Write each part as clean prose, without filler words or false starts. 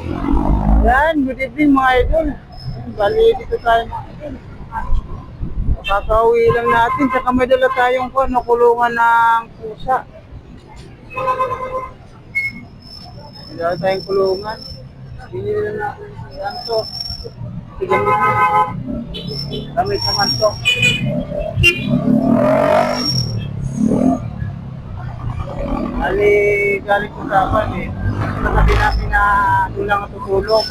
Yan, good evening mga idol. Bali, dito tayo mga idol. Kakauwi lang natin, tsaka may dala tayong kulungan ng pusa. May dala tayong kulungan. Binili lang natin yan to. Gamit na. Gamit naman to. Bali, galing ko sa akin eh. Sabi namin na doon lang tutulog.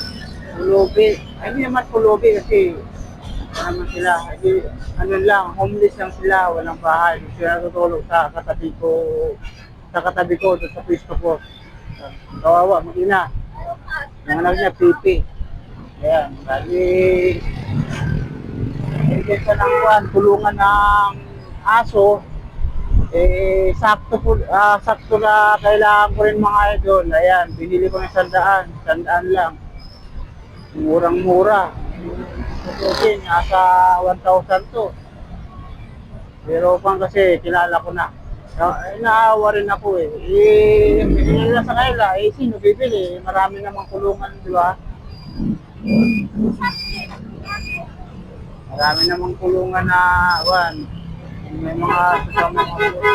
Pulubi. Ay, hindi naman pulubi kasi ano naman sila. Ay, ano lang, homeless lang sila. Walang bahay. Sila natutulog sa katabi ko. Sa katabi ko, doon sa pwesto ko. Kawawa, mag-ina. Yung anak niya, pipi. Ayan, bali. Bigyan siya ng tulungan ng aso. Sakto po, sakto na kailangan ko rin mga idol. Ayan, binili ko ng 100, 100 lang. Murang-mura. Okay, nasa 1,000 to. Pero pang kasi kilala ko na. Naawa rin ako eh. Binili na sa kanila, sino bibili? Marami namang kulungan, di ba? Marami namang kulungan na, may mga kasama mga pusa.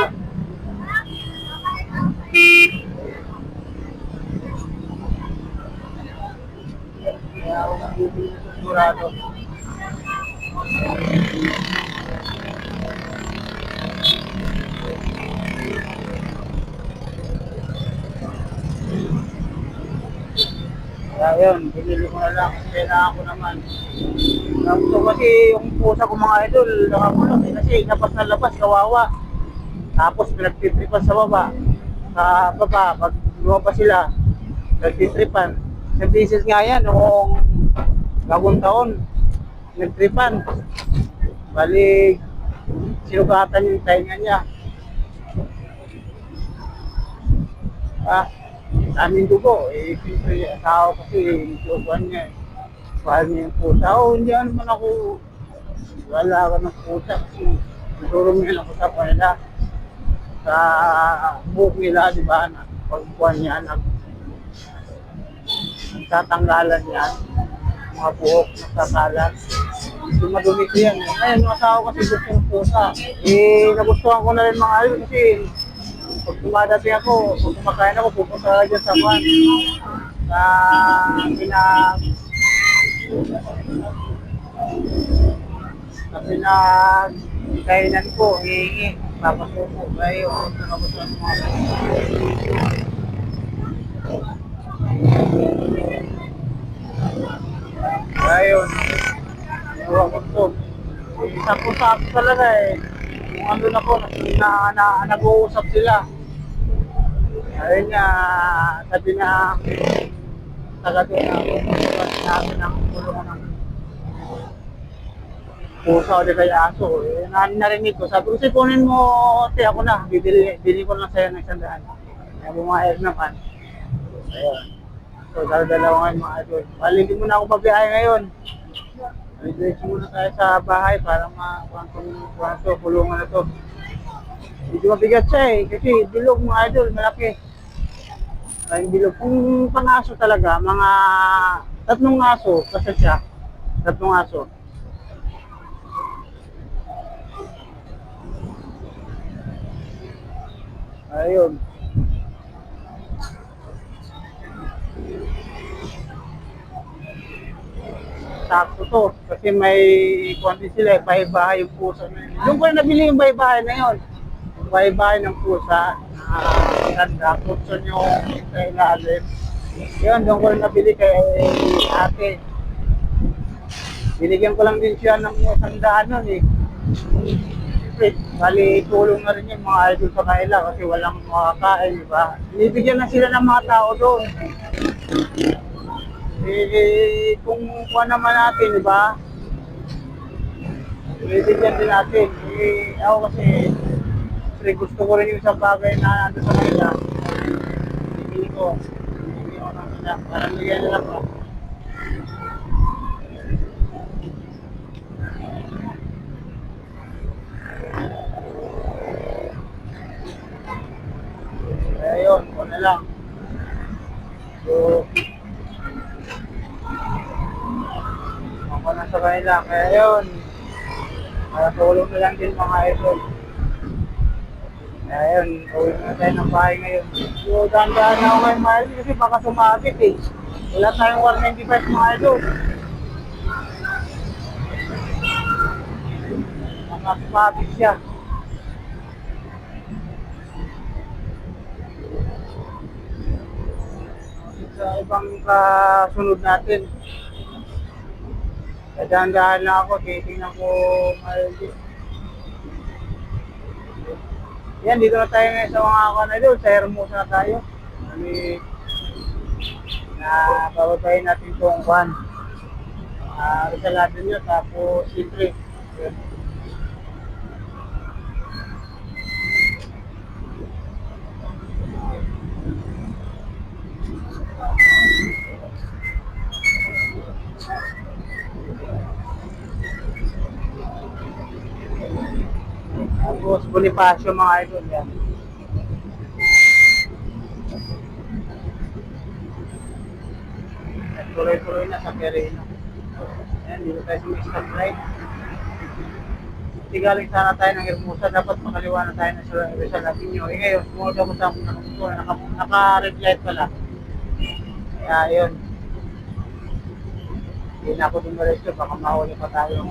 Kaya ako bibili na sigurado. Kaya yun, binili ko na lang. Kailangan ko naman. Gusto kasi yung pusa ko mga idol, nakakulong eh. Kasi labas na labas, kawawa. Tapos pinagtitripan sa baba. Sa baba, pag lumabas sila, nagtitripan. Sa business nga yan, noong bagong taon, nagtripan. Balik, sinugatan yung tainga niya. Daming dugo. Siyempre, asawa kasi, duguan niya. Mahal niya yung pusa. Hindi naman ako, wala ka ng pusa. Kasi, tutulong nila ako sa kanila. Sa buhok nila, di ba, pagbuwan niya, nagtatanggalan yan. Mga buhok, nagtatalan. Madumi ko yan. Ngayon, yung asawa kasi gusto ng pusa. Nagustuhan ko na rin mga ayun kasi pag dumadating ako, pag kumakain ako, pupunta dyan sa kwan. Sa pinagkainan ko, hihingi. Papasuko. Kaya yun, nagustuhan mga kaya yun, nawa ko to. Sakto-sakto talaga eh. Kung ano na po, nag-uusap sila. Ayun nga, sabi na, taga doon namin ang tulungan ng pusa o di kaya aso. Narinig ko, sabi ko, sipunin mo, ako na, bibili ko lang sa'yo ng 100. Kaya bumayag naman. Ayun. So, dalawa ngayon mga idol. Hindi muna ako mabiyahe ngayon. Diretso muna tayo sa bahay para ma-kwanto, kulungan na to. Medyo mabigat siya eh, kasi bilog mga idol, malaki. Ay, bilog. Kung pang-aso talaga, mga 3 aso, kasi siya. 3 aso. Ayun. Sakto to. Kasi may kwanti sila, bahay-bahay yung pusa na yun. Doon ko na nabili yung bahay-bahay na yun. Yung bahay-bahay ng pusa, ganda, kurson yung sa ilalim. Yun, doon ko na nabili kay ate. Binigyan ko lang din siya ng 100 nun eh. Bali, tulong na rin yung mga idol sa kanila kasi walang makakain, di ba? Binibigyan na sila ng mga tao doon. Kung kuha naman natin, di ba? Binibigyan din natin. Ako kasi, gusto ko rin yung isang bagay na nandun sa kanila. Bibili ko. Bibili ko ng sila. Parang bigyan nila ko. Kaya yun, ko na lang. So, ako na sa kanila. Kaya yun, para tulong na lang din mga idol. Kaya yun, uwi na tayo ng bahay ngayon. So, dahan-dahan na ako ngayon mga idol kasi baka sumabit eh. Wala tayong 195 mga idol. Baka sumabit siya. Sa ibang kasunod natin. Dahan-dahan na ako, titingnan ko maayos. Yan, dito na tayo ngayon sa mga kanalo, sa Hermosa na tayo. Kasi, bababayin natin itong van. Resalado nyo, tapos C3. Yan. Tapos Bonifacio mga idol yan. At tuloy-tuloy na sa Quirino. Ayan, dito tayo sa may stoplight. Hindi galing sana tayo ng Hermosa, dapat makaliwa na tayo ng Rizal Avenue. Eh ngayon, sumunod ako sa naka-red light pala. Kaya yun. Hindi na ako dumiretso, baka mahuli pa tayo.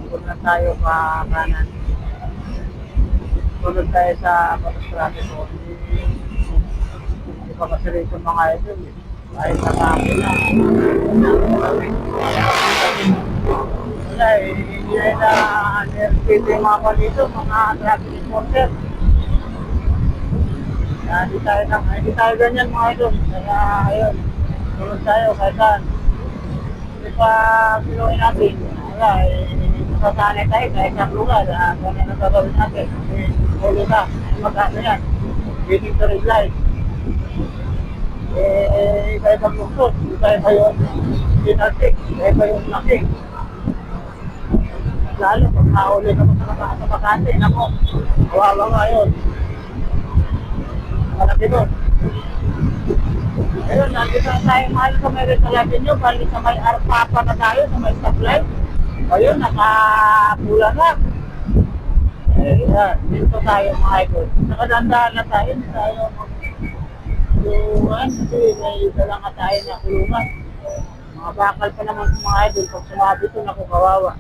Sunod na tayo pa kanan. Sunod tayo sa Patastrate po. Hindi pa kasi rin sa mga ito. Kahit nakakami na. Wala eh, hindi na nervito yung mga dito, mga traffic enforcer. Kaya hindi tayo ganyan mga ito. Kaya ayun, sunod tayo kahit saan. Hindi pa pinuhin natin. Wala eh. Masasanay tayo sa isang lugar, kung ano gagawin natin. Huli ka, magkano yan. Waiting to reply. Iba-ibang lungsod, iba-iba yung pinartik, iba-iba yung laki. Lalo, pag nahuli ka sa Makati, nako, kawawa nga yun. Malaki doon. Ayun, nandito na tayo mahal sa may resalapin nyo, bali sa may Arpapa na tayo, sa may stoplight. Ayun, nakapula na. Eh, yan. Dito tayo mga idol. Nakadandaan na tayo. Hindi tayo mag-kulungan. Kasi may dala nga tayo na kulungan. Mga bakal pa naman sa mga idol. Pag sumabi ito, naku, kawawa.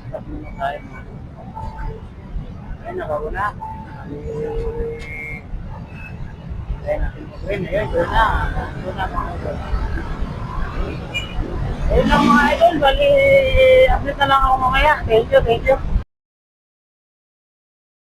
Stop muna tayo. Ayun, nakabuna. Ayun natin mag-win. Ayun, doon na. Doon na mga idol. Ayun lang mga idol. Bali, update na lang ako mamaya. Thank you, thank you.